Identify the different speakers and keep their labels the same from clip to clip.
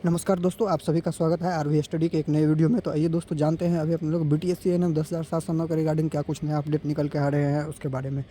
Speaker 1: नमस्कार दोस्तों, आप सभी का स्वागत है आरवी स्टडी के एक नए वीडियो में। तो आइए दोस्तों जानते हैं अभी अपने लोग बीटीएस एएनएम 10,709 के रिगार्डिंग क्या कुछ नया अपडेट निकल के आ रहे हैं उसके बारे में।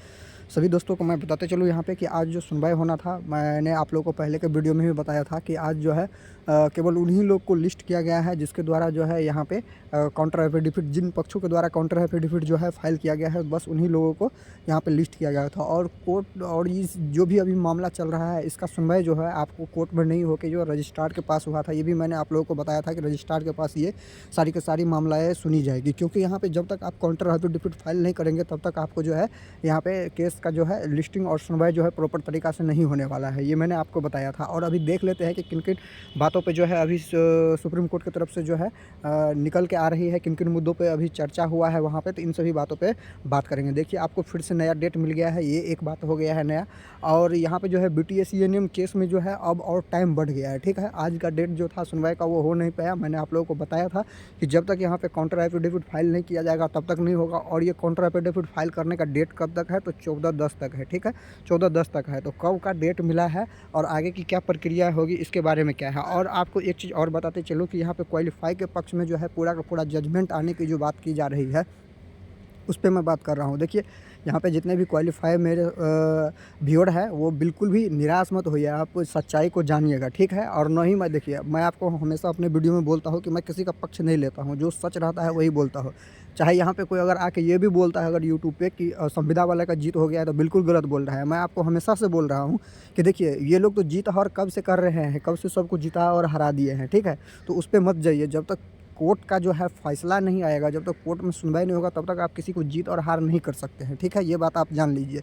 Speaker 1: सभी दोस्तों को मैं बताते चलूँ यहाँ पे कि आज जो सुनवाई होना था, मैंने आप लोगों को पहले के वीडियो में भी बताया था कि आज जो है केवल उन्हीं लोग को लिस्ट किया गया है जिसके द्वारा जो है यहाँ पे काउंटर एफिडेविट, जिन पक्षों के द्वारा काउंटर एफिडेविट जो है फाइल किया गया है, बस उन्हीं लोगों को यहाँ पे लिस्ट किया गया था। और कोर्ट और इस जो भी अभी मामला चल रहा है इसका सुनवाई जो है आपको कोर्ट में नहीं होकर जो रजिस्ट्रार के पास हुआ था, ये भी मैंने आप लोगों को बताया था कि रजिस्ट्रार के पास ये सारी की सारी मामलाएँ सुनी जाएगी। क्योंकि यहाँ पे जब तक आप काउंटर एफिडेविट फाइल नहीं करेंगे तब तक आपको जो है यहाँ पे केस का जो है लिस्टिंग और सुनवाई जो है प्रॉपर तरीक़ा से नहीं होने वाला है, ये मैंने आपको बताया था। और अभी देख लेते हैं कि किन किन बातों पे जो है अभी सुप्रीम कोर्ट की तरफ से जो है निकल के आ रही है, किन किन मुद्दों पे अभी चर्चा हुआ है वहाँ पे, तो इन सभी बातों पे बात करेंगे। देखिए, आपको फिर से नया डेट मिल गया है, ये एक बात हो गया है नया। और यहाँ पे जो है बीटीएस यूनियन केस में जो है अब और टाइम बढ़ गया है। ठीक है, आज का डेट जो था सुनवाई का वो हो नहीं पाया। मैंने आप लोगों को बताया था कि जब तक यहाँ पे काउंटर एफिडेविट फाइल नहीं किया जाएगा तब तक नहीं होगा। और ये काउंटर एफिडेविट फाइल करने का डेट कब तक है, तो 14/10 तक है। ठीक है, 14/10 तक है। तो कब का डेट मिला है और आगे की क्या प्रक्रिया होगी इसके बारे में क्या है। और आपको एक चीज़ और बताते चलो कि यहाँ पे क्वालिफाई के पक्ष में जो है पूरा का पूरा जजमेंट आने की जो बात की जा रही है उस पे मैं बात कर रहा हूँ। देखिए, यहाँ पे जितने भी क्वालिफाई मेरे व्यूअर है वो बिल्कुल भी निराश मत होइए, आप सच्चाई को जानिएगा। ठीक है, और न ही मैं, देखिए, मैं आपको हमेशा अपने वीडियो में बोलता हूँ कि मैं किसी का पक्ष नहीं लेता हूँ, जो सच रहता है वही बोलता हूँ। चाहे यहाँ पे कोई अगर आके ये भी बोलता है अगर यूट्यूब पे कि संविदा वाले का जीत हो गया है, तो बिल्कुल गलत बोल रहा है। मैं आपको हमेशा से बोल रहा हूँ कि देखिए, ये लोग तो जीत और कब से कर रहे हैं, कब से सबको जीता और हरा दिए हैं। ठीक है, तो उस पर मत जाइए। जब तक कोर्ट का जो है फैसला नहीं आएगा, जब तक कोर्ट में सुनवाई नहीं होगा, तब तक आप किसी को जीत और हार नहीं कर सकते हैं। ठीक है, ये बात आप जान लीजिए।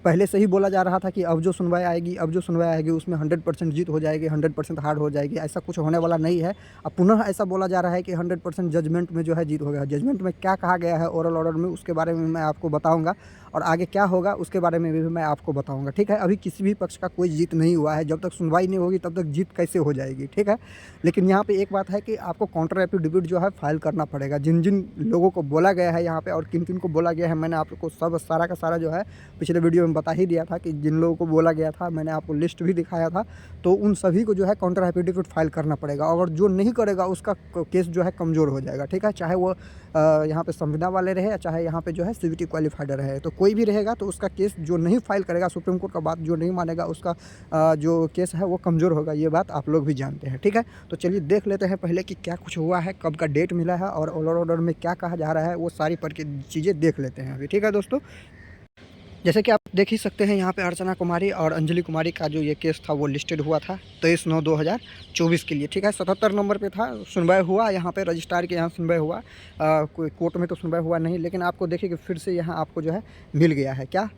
Speaker 1: पहले से ही बोला जा रहा था कि अब जो सुनवाई आएगी, उसमें 100% जीत हो जाएगी, 100% हार हो जाएगी। ऐसा कुछ होने वाला नहीं है। अब पुनः ऐसा बोला जा रहा है कि 100% जजमेंट में जो है जीत हो गया। जजमेंट में क्या कहा गया है ओरल ऑर्डर में, उसके बारे में मैं आपको बताऊँगा। और आगे क्या होगा उसके बारे में भी मैं आपको बताऊँगा। ठीक है, अभी किसी भी पक्ष का कोई जीत नहीं हुआ है। जब तक सुनवाई नहीं होगी तब तक जीत कैसे हो जाएगी। ठीक है, लेकिन यहाँ पे एक बात है कि आपको काउंटर एफिडेविट जो है फाइल करना पड़ेगा। जिन जिन लोगों को बोला गया है यहाँ पे और किन किन को बोला गया है, मैंने आपको सब सारा का सारा जो है पिछले वीडियो में बता ही दिया था कि जिन लोगों को बोला गया था, मैंने आपको लिस्ट भी दिखाया था। तो उन सभी को जो है काउंटर एफिडेविट फाइल करना पड़ेगा। और जो नहीं करेगा उसका केस जो है कमज़ोर हो जाएगा। ठीक है, चाहे वो यहाँ पे संविदा वाले रहे या चाहे यहाँ पे जो है सीवीटी क्वालिफाइड रहे, तो कोई भी रहेगा तो उसका केस जो नहीं फाइल करेगा, सुप्रीम कोर्ट का बात जो नहीं मानेगा, उसका जो केस है वो कमज़ोर होगा। ये बात आप लोग भी जानते हैं। ठीक है, तो चलिए देख लेते हैं पहले कि क्या कुछ हुआ है, कब का डेट मिला है और ऑर्डर में क्या कहा जा रहा है, वो सारी चीज़ें देख लेते हैं अभी। ठीक है दोस्तों, जैसे कि आप देख ही सकते हैं यहाँ पे अर्चना कुमारी और अंजलि कुमारी का जो ये केस था वो लिस्टेड हुआ था 23/9/2024 के लिए। ठीक है, 77 नंबर पे था, सुनवाई हुआ यहाँ पे, रजिस्ट्रार के यहाँ सुनवाई हुआ। कोई कोर्ट में तो सुनवाई हुआ नहीं, लेकिन आपको देखिए कि फिर से यहाँ आपको जो है मिल गया है क्या,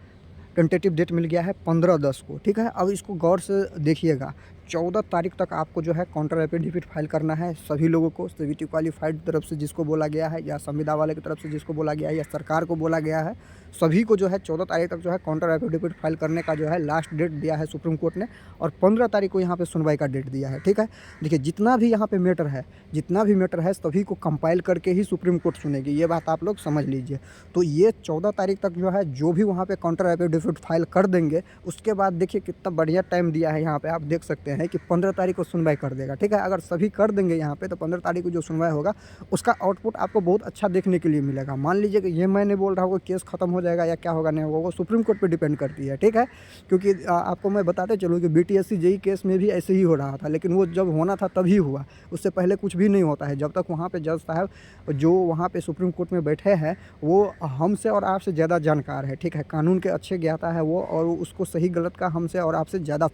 Speaker 1: टेंटेटिव डेट मिल गया है 15/10 को। ठीक है, अब इसको गौर से देखिएगा। 14 तारीख तक आपको जो है काउंटर एफिडेविट फाइल करना है सभी लोगों को, सीवीटी क्वालिफाइड तरफ से जिसको बोला गया है या संविदा वाले की तरफ से जिसको बोला गया है या सरकार को बोला गया है, सभी को जो है 14 तारीख तक जो है काउंटर एफिडेविट फाइल करने का जो है लास्ट डेट दिया है सुप्रीम कोर्ट ने। और 15 तारीख को यहाँ पे सुनवाई का डेट दिया है। ठीक है, देखिए, जितना भी यहाँ पे मैटर है सभी को कंपाइल करके ही सुप्रीम कोर्ट सुनेगी, ये बात आप लोग समझ लीजिए। तो ये 14 तारीख तक जो है जो भी वहाँ पे काउंटर एफिडेविट फाइल कर देंगे, उसके बाद देखिए कितना बढ़िया टाइम दिया है यहाँ पे, आप देख सकते हैं कि 15 तारीख को सुनवाई कर देगा। ठीक है, अगर सभी कर देंगे यहाँ पे तो 15 तारीख को जो सुनवाई होगा उसका आउटपुट आपको बहुत अच्छा देखने के लिए मिलेगा। मान लीजिए कि ये मैं नहीं बोल रहा हूँ कि केस खत्म हो जाएगा या क्या होगा नहीं होगा, वो सुप्रीम कोर्ट पे डिपेंड करती है। ठीक है, क्योंकि आपको मैं बताते चलूँ कि बीटीएससी जेईई केस में भी ऐसे ही हो रहा था, लेकिन वो जब होना था तभी हुआ, उससे पहले कुछ भी नहीं होता है। जब तक वहाँ पे जज साहब जो वहाँ पे सुप्रीम कोर्ट में बैठे हैं वो हमसे और आपसे ज़्यादा जानकार है। ठीक है, कानून के अच्छे ज्ञाता है वो, और उसको सही गलत का हमसे और आपसे ज़्यादा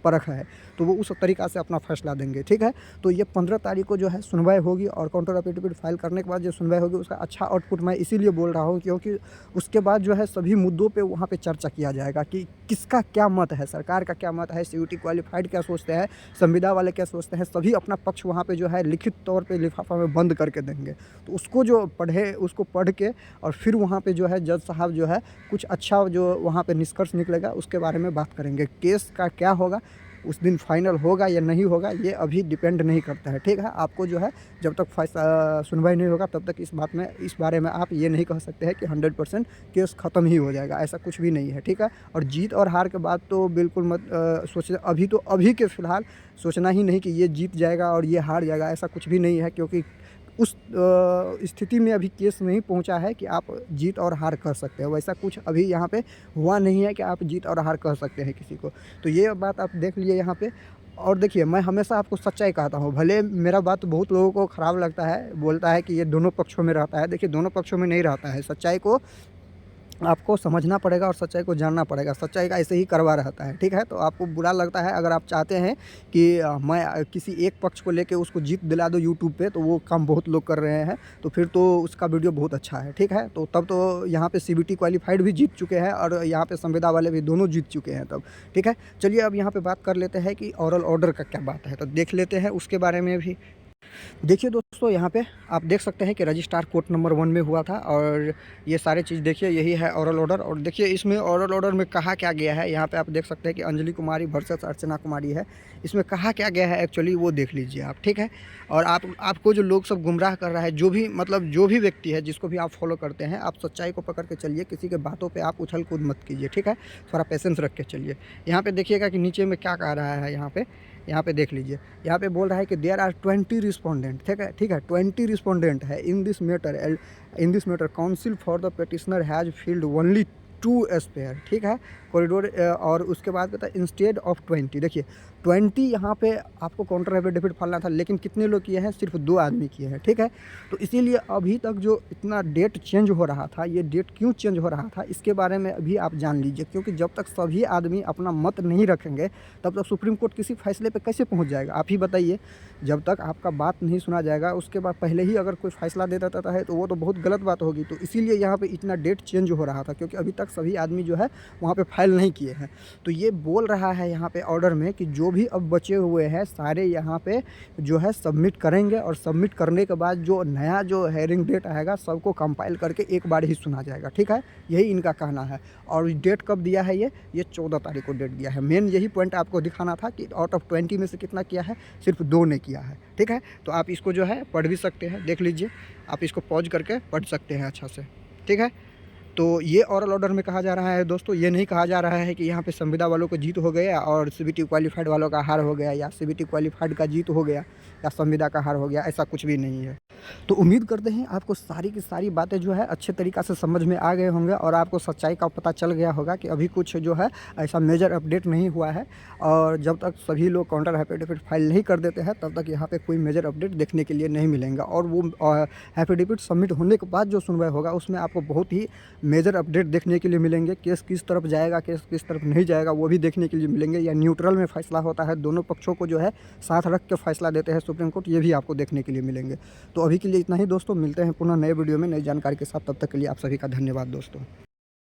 Speaker 1: परख है, तो वो उस तरीक़ा से अपना फैसला देंगे। ठीक है, तो ये 15 तारीख को जो है सुनवाई होगी और काउंटर एफिडेविट फाइल करने के बाद जो सुनवाई होगी उसका अच्छा आउटपुट मैं इसीलिए बोल रहा हूँ क्योंकि उसके बाद जो है सभी मुद्दों पे वहाँ पे चर्चा किया जाएगा कि किसका क्या मत है, सरकार का क्या मत है, सीयूटी क्वालिफाइड क्या सोचते हैं, संविदा वाले क्या सोचते हैं, सभी अपना पक्ष वहाँ पे जो है लिखित तौर पे लिफाफा में बंद करके देंगे। तो उसको जो पढ़े उसको पढ़ के और फिर वहाँ पे जो है जज साहब जो है कुछ अच्छा जो वहाँ पे निष्कर्ष निकलेगा उसके बारे में बात करेंगे। केस का क्या होगा उस दिन फाइनल होगा या नहीं होगा ये अभी डिपेंड नहीं करता है, ठीक है। आपको जो है जब तक सुनवाई नहीं होगा तब तक इस बारे में आप ये नहीं कह सकते हैं कि 100% केस ख़त्म ही हो जाएगा, ऐसा कुछ भी नहीं है, ठीक है। और जीत और हार के बाद तो बिल्कुल मत सोचना, अभी के फ़िलहाल सोचना ही नहीं कि ये जीत जाएगा और ये हार जाएगा, ऐसा कुछ भी नहीं है, क्योंकि उस स्थिति में अभी केस नहीं पहुंचा है कि आप जीत और हार कर सकते हो। वैसा कुछ अभी यहाँ पे हुआ नहीं है कि आप जीत और हार कह सकते हैं किसी को। तो ये बात आप देख लिए यहाँ पे। और देखिए, मैं हमेशा आपको सच्चाई कहता हूँ, भले मेरा बात बहुत लोगों को ख़राब लगता है, बोलता है कि ये दोनों पक्षों में रहता है। देखिए, दोनों पक्षों में नहीं रहता है। सच्चाई को आपको समझना पड़ेगा और सच्चाई को जानना पड़ेगा। सच्चाई का ऐसे ही कड़वा रहता है, ठीक है। तो आपको बुरा लगता है, अगर आप चाहते हैं कि मैं किसी एक पक्ष को लेके उसको जीत दिला दूँ यूट्यूब पे, तो वो काम बहुत लोग कर रहे हैं, तो फिर तो उसका वीडियो बहुत अच्छा है, ठीक है। तो तब तो यहाँ पे CBT क्वालिफाइड भी जीत चुके हैं और यहाँ पे संविदा वाले भी दोनों जीत चुके हैं तब, ठीक है। चलिए अब यहाँ पे बात कर लेते हैं कि ओरल ऑर्डर का क्या बात है, तो देख लेते हैं उसके बारे में भी। देखिए दोस्तों, यहाँ पे आप देख सकते हैं कि रजिस्ट्रार कोर्ट नंबर 1 में हुआ था और ये सारे चीज़ देखिए, यही है ओरल ऑर्डर। और देखिए इसमें ओरल ऑर्डर में कहा क्या गया है, यहाँ पे आप देख सकते हैं कि अंजलि कुमारी वर्सेस अर्चना कुमारी है। इसमें कहा क्या गया है एक्चुअली वो देख लीजिए आप, ठीक है। और आपको जो लोग सब गुमराह कर रहा है, जो भी व्यक्ति है जिसको भी आप फॉलो करते हैं, आप सच्चाई को पकड़ के चलिए, किसी के बातों पर आप उछल कूद मत कीजिए, ठीक है। थोड़ा पेशेंस रख के चलिए। यहाँ पर देखिएगा कि नीचे में क्या कह रहा है, यहाँ पे देख लीजिए। यहाँ पे बोल रहा है कि देयर आर 20 रिस्पोंडेंट, ठीक है 20 रिस्पोंडेंट है in this matter counsel for the petitioner has filed only 2 spare, ठीक है, कॉरिडोर। और उसके बाद कहता है इंस्टेड ऑफ 20, देखिए 20 यहाँ पे आपको काउंटर एफिडेविट फाड़ना था, लेकिन कितने लोग किए हैं, सिर्फ 2 आदमी किए हैं, ठीक है। तो इसीलिए अभी तक जो इतना डेट चेंज हो रहा था, ये डेट क्यों चेंज हो रहा था इसके बारे में अभी आप जान लीजिए, क्योंकि जब तक सभी आदमी अपना मत नहीं रखेंगे तब तक सुप्रीम कोर्ट किसी फैसले पर कैसे पहुँच जाएगा, आप ही बताइए। जब तक आपका बात नहीं सुना जाएगा, उसके बाद पहले ही अगर कोई फैसला दे देता है तो वो तो बहुत गलत बात होगी। तो इसीलिए यहाँ पे इतना डेट चेंज हो रहा था, क्योंकि अभी तक सभी आदमी जो है वहाँ पे फाइल नहीं किए हैं। तो ये बोल रहा है यहाँ पे ऑर्डर में कि जो भी अब बचे हुए हैं सारे यहाँ पे जो है सबमिट करेंगे, और सबमिट करने के बाद जो नया जो हेयरिंग डेट आएगा सबको कंपाइल करके एक बार ही सुना जाएगा, ठीक है। यही इनका कहना है। और डेट कब दिया है, ये 14 तारीख को डेट दिया है। मेन यही पॉइंट आपको दिखाना था कि आउट ऑफ 20 में से कितना किया है, सिर्फ 2 ने किया है, ठीक है। तो आप इसको जो है पढ़ भी सकते हैं, देख लीजिए, आप इसको पॉज करके पढ़ सकते हैं अच्छा से, ठीक है। तो ये ओरल ऑर्डर में कहा जा रहा है दोस्तों, ये नहीं कहा जा रहा है कि यहाँ पे संविदा वालों को जीत हो गया और CBT क्वालिफाइड वालों का हार हो गया, या CBT क्वालिफाइड का जीत हो गया या संविदा का हार हो गया, ऐसा कुछ भी नहीं है। तो उम्मीद करते हैं आपको सारी की सारी बातें जो है अच्छे तरीक़ा से समझ में आ गए होंगे और आपको सच्चाई का पता चल गया होगा कि अभी कुछ जो है ऐसा मेजर अपडेट नहीं हुआ है। और जब तक सभी लोग काउंटर एफिडेविट फाइल नहीं कर देते हैं तब तक यहाँ पे कोई मेजर अपडेट देखने के लिए नहीं मिलेगा। और वो एफिडेविट सबमिट होने के बाद जो सुनवाई होगा उसमें आपको बहुत ही मेजर अपडेट देखने के लिए मिलेंगे। केस किस तरफ जाएगा, केस किस तरफ नहीं जाएगा, वो भी देखने के लिए मिलेंगे। या न्यूट्रल में फैसला होता है, दोनों पक्षों को जो है साथ रख के फैसला देते हैं सुप्रीम कोर्ट, ये भी आपको देखने के लिए मिलेंगे। तो अभी के लिए इतना ही दोस्तों, मिलते हैं पुनः नए वीडियो में नई जानकारी के साथ। तब तक के लिए आप सभी का धन्यवाद दोस्तों।